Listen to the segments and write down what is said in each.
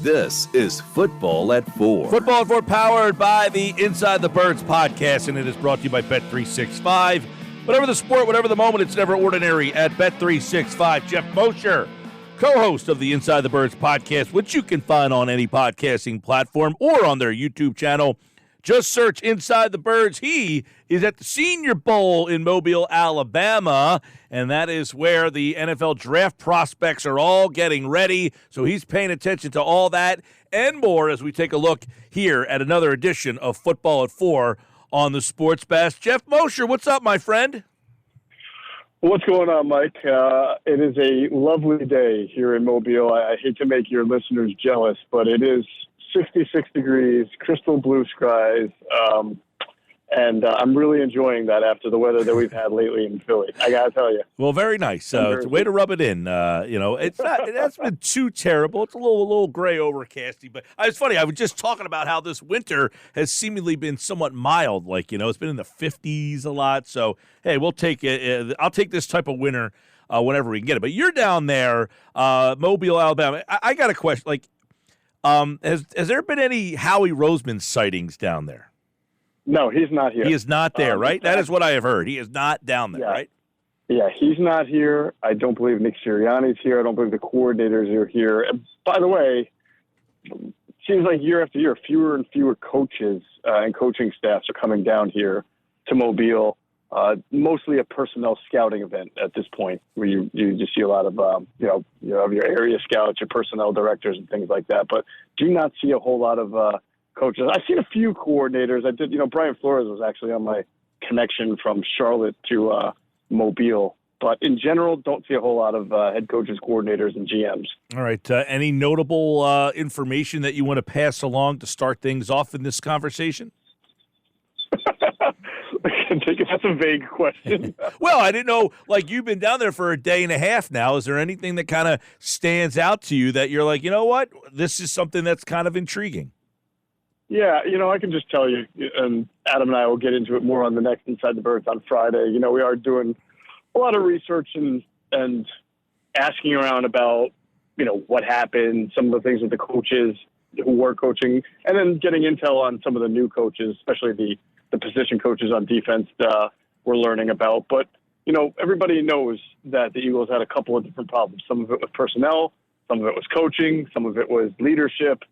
This is Football at 4. Football at 4 powered by the Inside the Birds podcast, and it is brought to you by Bet365. Whatever the sport, whatever the moment, it's never ordinary at Bet365. Geoff Mosher, co-host of the Inside the Birds podcast, which you can find on any podcasting platform or on their YouTube channel. Just search Inside the Birds. He is at the Seniorbowl in Mobile, Alabama, and that is where the NFL draft prospects are all getting ready. So he's paying attention to all that and more as we take a look here at another edition of Football at 4 on the Sports Bash. Geoff Mosher, what's up, my friend? What's going on, Mike? It is a lovely day here in Mobile. I hate to make your listeners jealous, but it is 66 degrees, crystal blue skies, and I'm really enjoying that after the weather that we've had lately in Philly. I gotta tell you. Well, very nice. It's a way to rub it in. It's not. It hasn't been too terrible. It's a little gray, overcasty. But it's funny. I was just talking about how this winter has seemingly been somewhat mild. It's been in the 50s a lot. So hey, we'll take it. I'll take this type of winter whenever we can get it. But you're down there, Mobile, Alabama. I got a question. Has there been any Howie Roseman sightings down there? No, he's not here. He is not there, right? That is what I have heard. He is not down there, right? Yeah, he's not here. I don't believe Nick Sirianni's here. I don't believe the coordinators are here. And by the way, it seems like year after year, fewer and fewer coaches and coaching staffs are coming down here to Mobile. Mostly a personnel scouting event at this point, where you just see a lot of you have your area scouts, your personnel directors, and things like that. But do not see a whole lot of coaches. I've seen a few coordinators. I did. Brian Flores was actually on my connection from Charlotte to Mobile. But in general, don't see a whole lot of head coaches, coordinators, and GMs. All right. Any notable information that you want to pass along to start things off in this conversation? That's a vague question. Well, I didn't know, you've been down there for a day and a half now. Is there anything that kind of stands out to you that you're like, you know what, this is something that's kind of intriguing? Yeah, I can just tell you, and Adam and I will get into it more on the next Inside the Birds on Friday. We are doing a lot of research and asking around about, what happened, some of the things with the coaches who were coaching, and then getting intel on some of the new coaches, especially the position coaches on defense we're learning about. But, everybody knows that the Eagles had a couple of different problems. Some of it was personnel, some of it was coaching, some of it was leadership,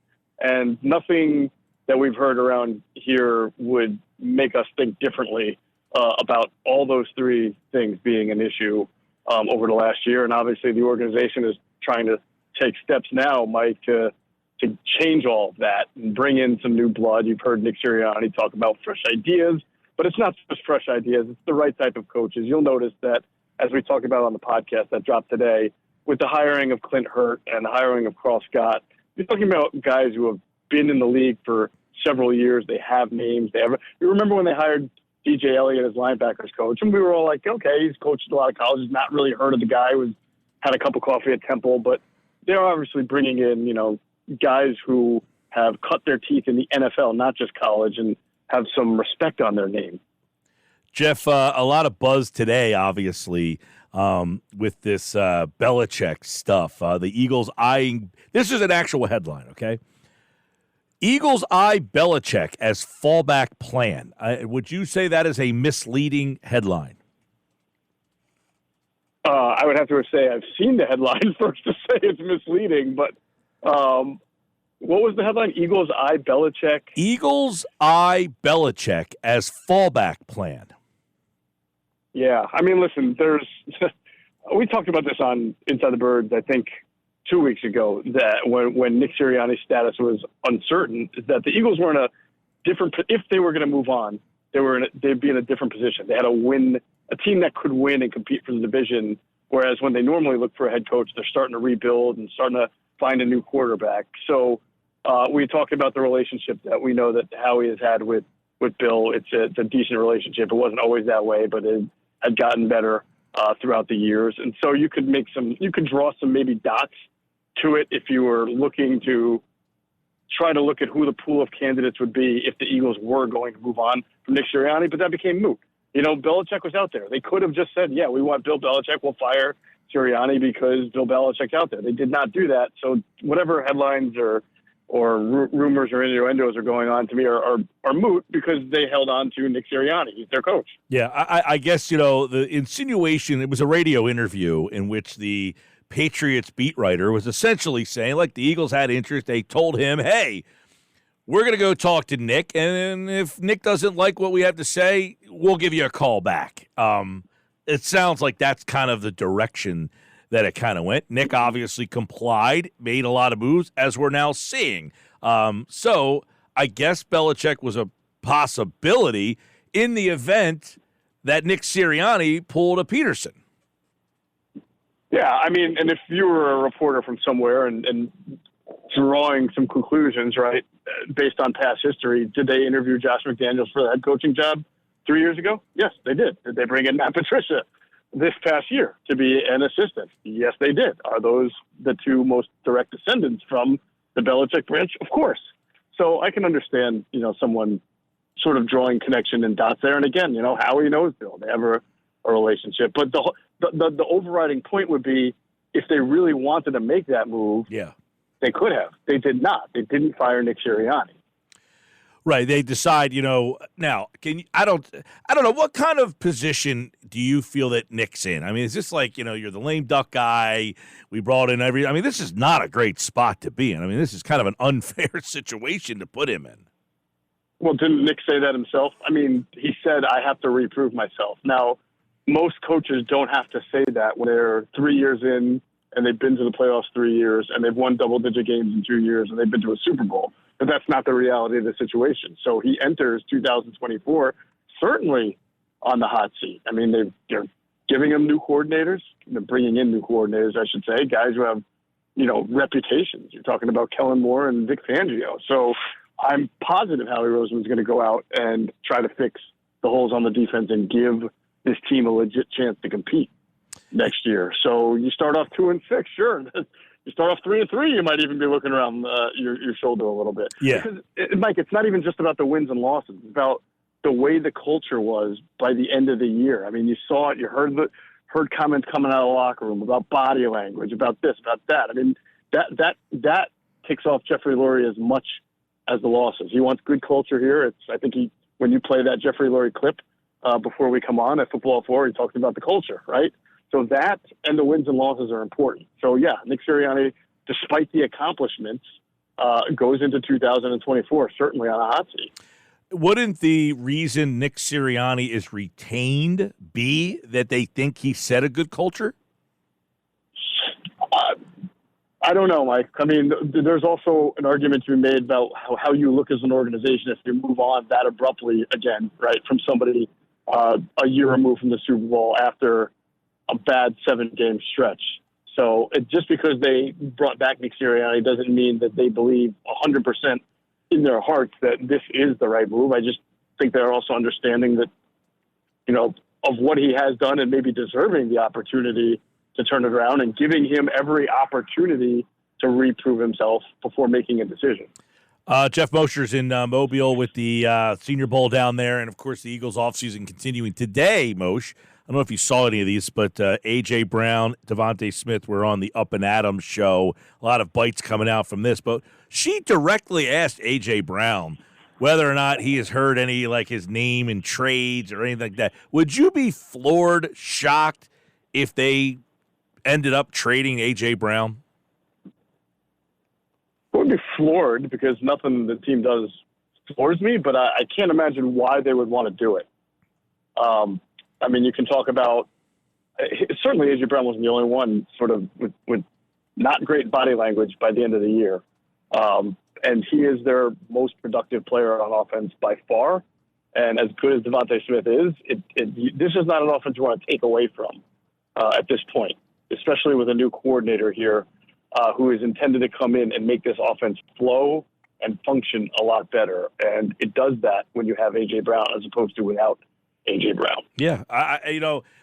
and nothing that we've heard around here would make us think differently about all those three things being an issue over the last year. And obviously the organization is trying to take steps now, Mike, to change all of that and bring in some new blood. You've heard Nick Sirianni talk about fresh ideas, but it's not just fresh ideas. It's the right type of coaches. You'll notice that, as we talked about on the podcast that dropped today, with the hiring of Clint Hurt and the hiring of Carl Scott, you're talking about guys who have been in the league for several years. They have names. You remember when they hired DJ Elliott as linebackers coach, and we were all like, okay, he's coached a lot of colleges, not really heard of the guy, had a cup of coffee at Temple, but they're obviously bringing in, guys who have cut their teeth in the NFL, not just college, and have some respect on their name. Geoff, a lot of buzz today, obviously, with this Belichick stuff. The Eagles eyeing – this is an actual headline, okay? Eagles eye Belichick as fallback plan. Would you say that is a misleading headline? I would have to say I've seen the headline first to say it's misleading, but what was the headline? Eagles eye Belichick? Eagles eye Belichick as fallback plan. Yeah. I mean, listen, we talked about this on Inside the Birds, I think, 2 weeks ago, that when Nick Sirianni's status was uncertain, is that the Eagles were in a different, if they were going to move on, they'd be in a different position. They had a team that could win and compete for the division, whereas when they normally look for a head coach, they're starting to rebuild and starting to find a new quarterback. So we talked about the relationship that we know that Howie has had with Bill. It's a decent relationship. It wasn't always that way, but it had gotten better throughout the years. And so you could draw some maybe dots to it if you were looking to try to look at who the pool of candidates would be if the Eagles were going to move on from Nick Sirianni, but that became moot. Belichick was out there. They could have just said, yeah, we want Bill Belichick. We'll fire Sirianni because Bill Belichick's out there. They did not do that. So whatever headlines or rumors or innuendos are going on to me are moot because they held on to Nick Sirianni. He's their coach. Yeah, I guess, the insinuation, it was a radio interview in which the Patriots beat writer was essentially saying, like, the Eagles had interest. They told him, hey, we're going to go talk to Nick, and if Nick doesn't like what we have to say, we'll give you a call back. It sounds like that's kind of the direction that it kind of went. Nick obviously complied, made a lot of moves, as we're now seeing. So I guess Belichick was a possibility in the event that Nick Sirianni pulled a Peterson. Yeah, I mean, and if you were a reporter from somewhere and drawing some conclusions, right, based on past history, did they interview Josh McDaniels for the head coaching job 3 years ago? Yes, they did. Did they bring in Matt Patricia this past year to be an assistant? Yes, they did. Are those the two most direct descendants from the Belichick branch? Of course. So I can understand, someone sort of drawing connection and dots there. And again, Howie knows Bill. They have a relationship. But the overriding point would be if they really wanted to make that move, they could have. They did not. They didn't fire Nick Sirianni. Right. They decide, now, I don't know, what kind of position do you feel that Nick's in? I mean, is this like, you're the lame duck guy, we brought in this is not a great spot to be in. I mean, this is kind of an unfair situation to put him in. Well, didn't Nick say that himself? I mean, he said, I have to reprove myself. Now, most coaches don't have to say that when they're 3 years in and they've been to the playoffs 3 years and they've won double-digit games in 2 years and they've been to a Super Bowl. But that's not the reality of the situation. So he enters 2024 certainly on the hot seat. I mean, they're giving him new coordinators, they're bringing in new coordinators, I should say, guys who have, reputations. You're talking about Kellen Moore and Vic Fangio. So I'm positive Howie Roseman is going to go out and try to fix the holes on the defense and give this team a legit chance to compete next year. So you start off 2-6, sure. You start off 3-3, you might even be looking around your shoulder a little bit. Yeah. Because, Mike, it's not even just about the wins and losses. It's about the way the culture was by the end of the year. I mean, you saw it. You heard comments coming out of the locker room about body language, about this, about that. I mean, that ticks off Jeffrey Lurie as much as the losses. He wants good culture here. I think when you play that Jeffrey Lurie clip before we come on at Football 4, he talks about the culture, right? So that and the wins and losses are important. So, yeah, Nick Sirianni, despite the accomplishments, goes into 2024 certainly on a hot seat. Wouldn't the reason Nick Sirianni is retained be that they think he set a good culture? I don't know, Mike. I mean, there's also an argument to be made about how you look as an organization if you move on that abruptly again, right, from somebody a year removed from the Super Bowl after a bad 7-game stretch. So just because they brought back Nick Sirianni doesn't mean that they believe 100% in their hearts that this is the right move. I just think they're also understanding that, of what he has done and maybe deserving the opportunity to turn it around and giving him every opportunity to reprove himself before making a decision. Geoff Mosher's in Mobile with the Senior Bowl down there, and, of course, the Eagles offseason continuing today, Moshe. I don't know if you saw any of these, but A.J. Brown, Devontae Smith were on the Up and Adams show. A lot of bites coming out from this. But she directly asked A.J. Brown whether or not he has heard any, like, his name in trades or anything like that. Would you be floored, shocked, if they ended up trading A.J. Brown? I would be floored because nothing the team does floors me, but I can't imagine why they would want to do it. I mean, you can talk about certainly A.J. Brown wasn't the only one sort of with not great body language by the end of the year. And he is their most productive player on offense by far. And as good as Devontae Smith is, this is not an offense you want to take away from at this point, especially with a new coordinator here who is intended to come in and make this offense flow and function a lot better. And it does that when you have A.J. Brown as opposed to without A.J. Brown. Yeah,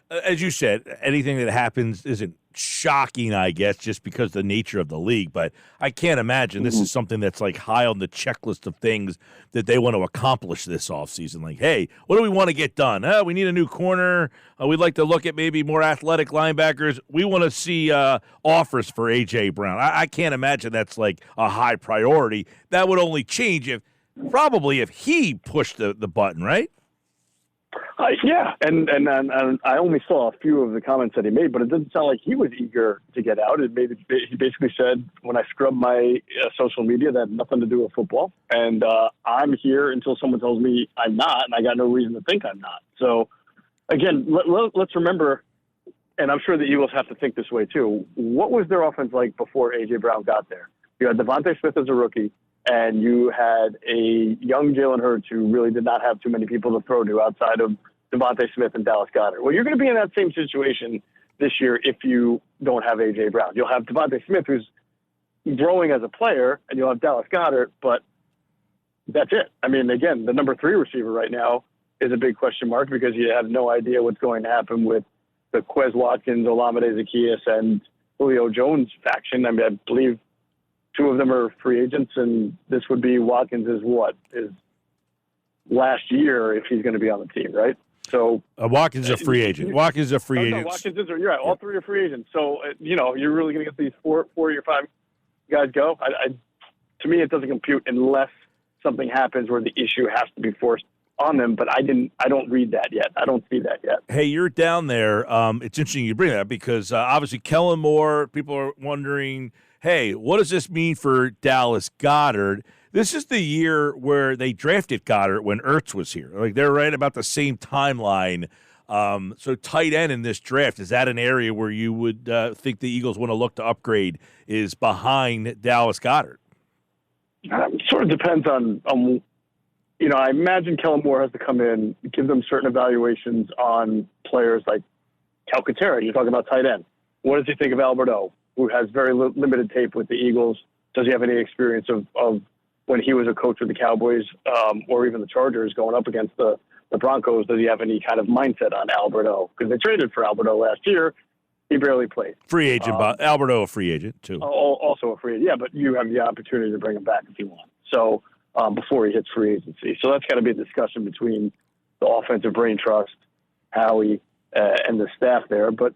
as you said, anything that happens isn't shocking, I guess, just because of the nature of the league. But I can't imagine this is something that's like high on the checklist of things that they want to accomplish this offseason. Like, hey, what do we want to get done? We need a new corner. We'd like to look at maybe more athletic linebackers. We want to see offers for A.J. Brown. I can't imagine that's like a high priority. That would only change if he pushed the button, right? Yeah, and I only saw a few of the comments that he made, but it didn't sound like he was eager to get out. He basically said, when I scrubbed my social media, that had nothing to do with football, and I'm here until someone tells me I'm not, and I got no reason to think I'm not. So, again, let's remember, and I'm sure the Eagles have to think this way too, what was their offense like before A.J. Brown got there? You had Devontae Smith as a rookie, and you had a young Jalen Hurts who really did not have too many people to throw to outside of Devontae Smith and Dallas Goedert. Well, you're going to be in that same situation this year if you don't have A.J. Brown. You'll have Devontae Smith, who's growing as a player, and you'll have Dallas Goedert, but that's it. I mean, again, the number 3 receiver right now is a big question mark because you have no idea what's going to happen with the Quez Watkins, Olamide Zaccheaus, and Julio Jones faction. I mean, I believe 2 of them are free agents, and this would be Watkins' his last year if he's going to be on the team, right? So Watkins is a free agent. Watkins is a free agent. No, Watkins is. You're right. All 3 are free agents. So you're really going to get these 4 or 5 guys go. To me, it doesn't compute unless something happens where the issue has to be forced on them. But I don't read that yet. I don't see that yet. Hey, you're down there. It's interesting you bring that up because obviously Kellen Moore. People are wondering, hey, what does this mean for Dallas Goedert? This is the year where they drafted Goddard when Ertz was here. Like, they're right about the same timeline. So tight end in this draft, is that an area where you would think the Eagles want to look to upgrade is behind Dallas Goedert? Sort of depends on I imagine Kellen Moore has to come in, give them certain evaluations on players like Calcaterra. You're talking about tight end. What does he think of Alberto, who has very limited tape with the Eagles? Does he have any experience of when he was a coach with the Cowboys or even the Chargers going up against the Broncos? Does he have any kind of mindset on Alberto? Because they traded for Alberto last year. He barely played. Free agent, but Alberto a free agent too. Also a free agent. Yeah, but you have the opportunity to bring him back if you want. So before he hits free agency. So that's got to be a discussion between the offensive brain trust, Howie, and the staff there. But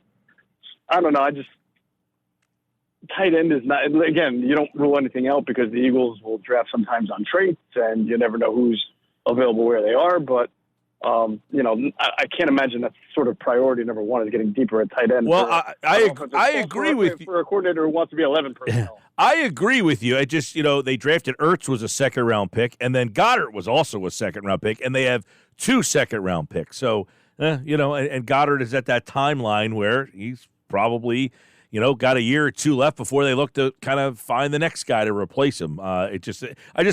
I don't know. Tight end is not, again, you don't rule anything out because the Eagles will draft sometimes on traits and you never know who's available where they are. But, I can't imagine that's sort of priority number 1 is getting deeper at tight end. Well, I agree with you. For a coordinator who wants to be 11 personnel. I agree with you. I just, they drafted Ertz was a second-round pick, and then Goddard was also a second-round pick, and they have 2 second-round picks. So, and Goddard is at that timeline where he's probably – got a year or 2 left before they look to kind of find the next guy to replace him. I just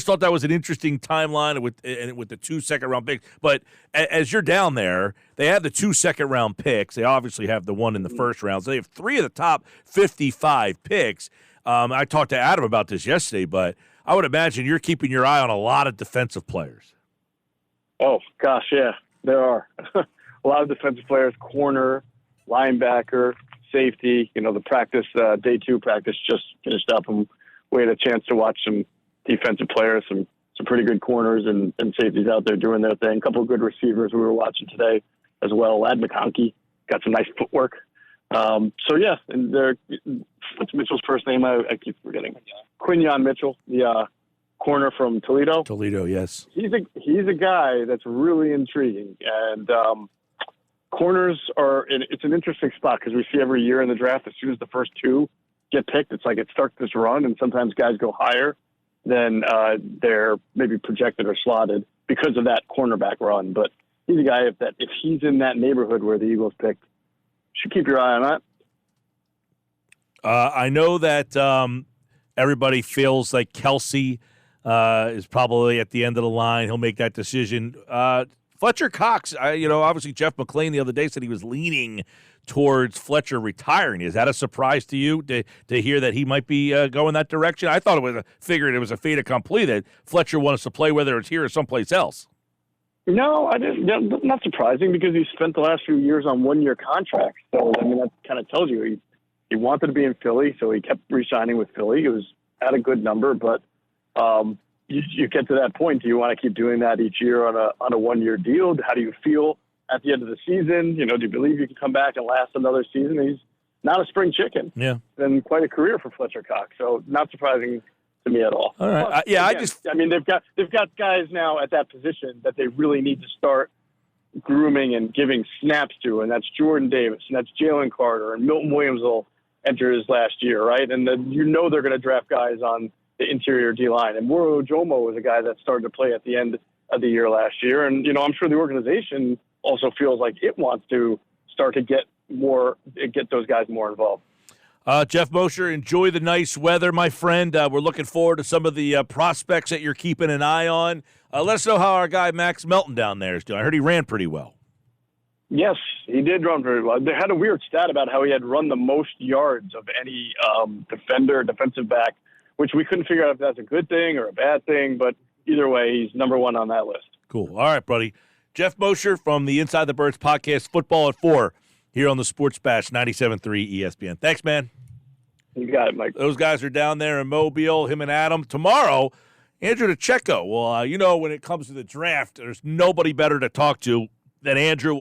thought that was an interesting timeline with the 2 second-round picks. But as you're down there, they have the 2 second-round picks. They obviously have the 1 in the first round. So they have 3 of the top 55 picks. I talked to Adam about this yesterday, but I would imagine you're keeping your eye on a lot of defensive players. Oh, gosh, yeah, there are. A lot of defensive players, corner, linebacker, safety. The practice, day 2 practice just finished up, and we had a chance to watch some defensive players, some pretty good corners and safeties out there doing their thing. A couple of good receivers we were watching today as well. Lad McConkey got some nice footwork. Yeah, and what's Mitchell's first name? I keep forgetting. Quinyon Mitchell, the corner from Toledo. Toledo, yes. He's a guy that's really intriguing, and corners it's an interesting spot because we see every year in the draft, as soon as the first 2 get picked, it's like it starts this run, and sometimes guys go higher than they're maybe projected or slotted because of that cornerback run. But he's a guy if he's in that neighborhood where the Eagles picked, should keep your eye on that. I know that everybody feels like Kelsey is probably at the end of the line. He'll make that decision. Fletcher Cox, obviously Jeff McClain the other day said he was leaning towards Fletcher retiring. Is that a surprise to you to hear that he might be going that direction? I thought it was a fait accompli that Fletcher wants to play whether it's here or someplace else. No, I didn't. Not surprising because he spent the last few years on one-year contracts. So, I mean, that kind of tells you he wanted to be in Philly, so he kept re-signing with Philly. He was at a good number, but you get to that point. Do you want to keep doing that each year on a one-year deal? How do you feel at the end of the season? Do you believe you can come back and last another season? He's not a spring chicken. Yeah. It's been quite a career for Fletcher Cox, so not surprising to me at all. All right. But, I mean, they've got guys now at that position that they really need to start grooming and giving snaps to, and that's Jordan Davis, and that's Jalen Carter, and Milton Williams will enter his last year, right? And then they're going to draft guys on the interior D-line. And Moro Ojomo was a guy that started to play at the end of the year last year. And, I'm sure the organization also feels like it wants to start to get those guys more involved. Geoff Mosher, enjoy the nice weather, my friend. We're looking forward to some of the prospects that you're keeping an eye on. Let us know how our guy Max Melton down there is doing. I heard he ran pretty well. Yes, he did run very well. They had a weird stat about how he had run the most yards of any defensive back, which we couldn't figure out if that's a good thing or a bad thing. But either way, he's number one on that list. Cool. All right, buddy. Geoff Mosher from the Inside the Birds podcast, Football at 4, here on the Sports Bash 97.3 ESPN. Thanks, man. You got it, Mike. Those guys are down there in Mobile, him and Adam. Tomorrow, Andrew DeCecco. Well, when it comes to the draft, there's nobody better to talk to than Andrew.